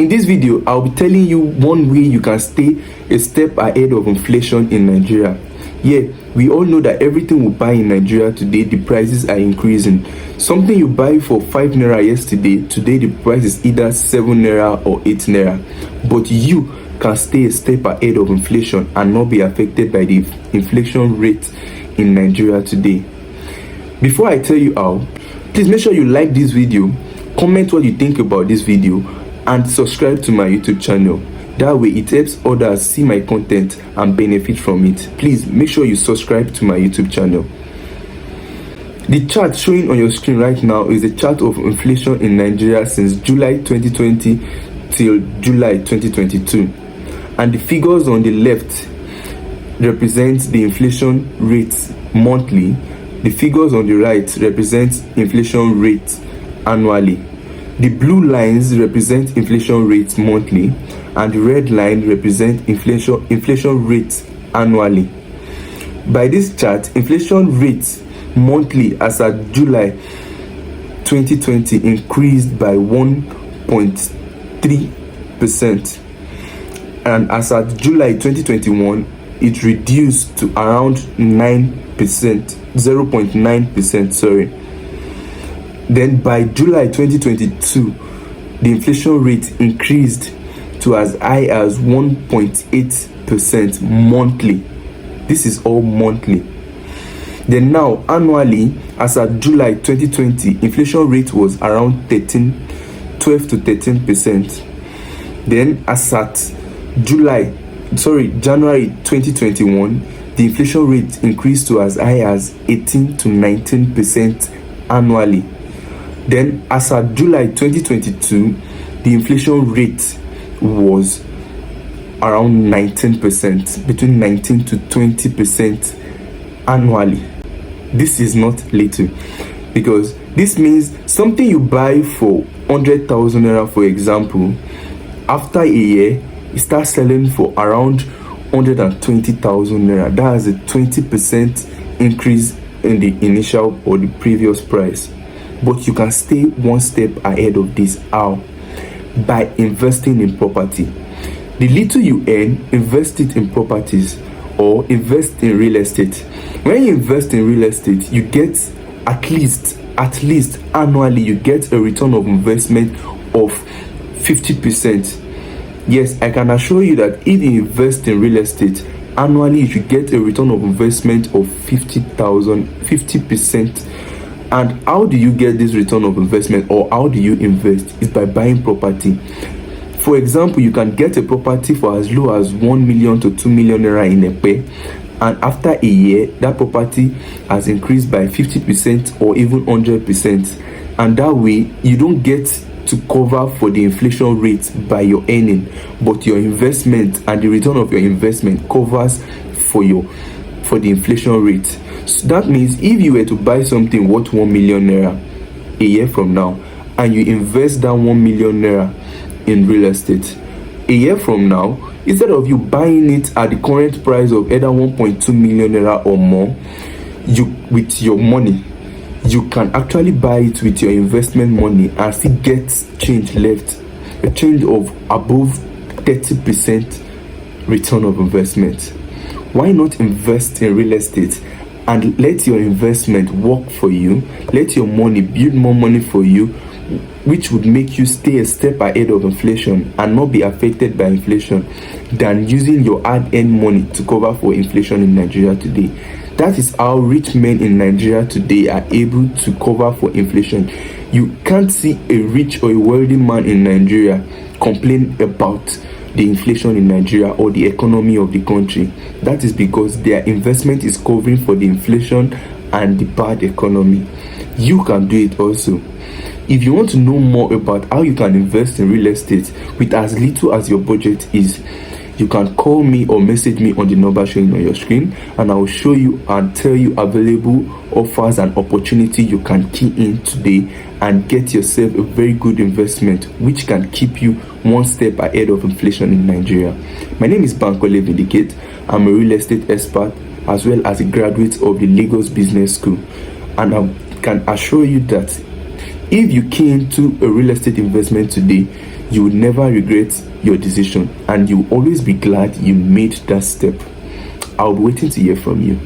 In this video, I'll be telling you one way you can stay a step ahead of inflation in Nigeria. Yeah, we all know that everything we buy in Nigeria today, the prices are increasing. Something you buy for 5 naira yesterday, today the price is either 7 naira or 8 naira. But you can stay a step ahead of inflation and not be affected by the inflation rate in Nigeria today. Before I tell you how, please make sure you like this video, comment what you think about this video, and subscribe to my YouTube channel. That way it helps others see my content and benefit from it. Please make sure you subscribe to my YouTube channel. The chart showing on your screen right now is a chart of inflation in Nigeria since July 2020 till July 2022. And the figures on the left represent the inflation rates monthly. The figures on the right represent inflation rates annually. The blue lines represent inflation rates monthly, and the red line represent inflation rates annually. By this chart, inflation rates monthly as at July 2020 increased by 1.3%, and as at July 2021 it reduced to around 0.9%, sorry. Then by July 2022, the inflation rate increased to as high as 1.8% monthly. This is all monthly. Then now annually, as at July 2020, inflation rate was around 12 to 13%. Then as at January 2021, the inflation rate increased to as high as 18 to 19% annually. Then as at July 2022, the inflation rate was around 19%, between 19 to 20% annually. This is not little, because this means something you buy for 100,000 naira, for example, after a year it starts selling for around 120,000 naira. That is a 20% increase in the initial or the previous price. But you can stay one step ahead of this. How? By investing in property. The little you earn, invest it in properties or invest in real estate. When you invest in real estate, you get at least annually you get a return of investment of 50%. Yes, I can assure you that if you invest in real estate, annually you should get a return of investment of 50%. And how do you get this return of investment, or how do you invest? It's by buying property. For example, you can get a property for as low as 1 million to 2 million naira in Epe, and after a year that property has increased by 50% or even 100%. And that way you don't get to cover for the inflation rate by your earning, but your investment and the return of your investment covers for the inflation rate. So that means if you were to buy something worth 1 million naira a year from now, and you invest that 1 million naira in real estate, a year from now, instead of you buying it at the current price of either 1.2 million naira or more, with your money, you can actually buy it with your investment money and still get change left, a change of above 30% return of investment. Why not invest in real estate and let your investment work for you? Let your money build more money for you, which would make you stay a step ahead of inflation and not be affected by inflation, than using your hard-earned money to cover for inflation in Nigeria today. That is how rich men in Nigeria today are able to cover for inflation. You can't see a rich or a wealthy man in Nigeria complain about the inflation in Nigeria or the economy of the country. That is because their investment is covering for the inflation and the bad economy. You can do it also. If you want to know more about how you can invest in real estate with as little as your budget is, you can call me or message me on the number showing on your screen, and I will show you and tell you available offers and opportunity you can key in today and get yourself a very good investment which can keep you one step ahead of inflation in Nigeria. My name is Bankole Vindicate. I'm a real estate expert as well as a graduate of the Lagos Business School, and I can assure you that if you key into a real estate investment today, you will never regret your decision, and you will always be glad you made that step. I'll be waiting to hear from you.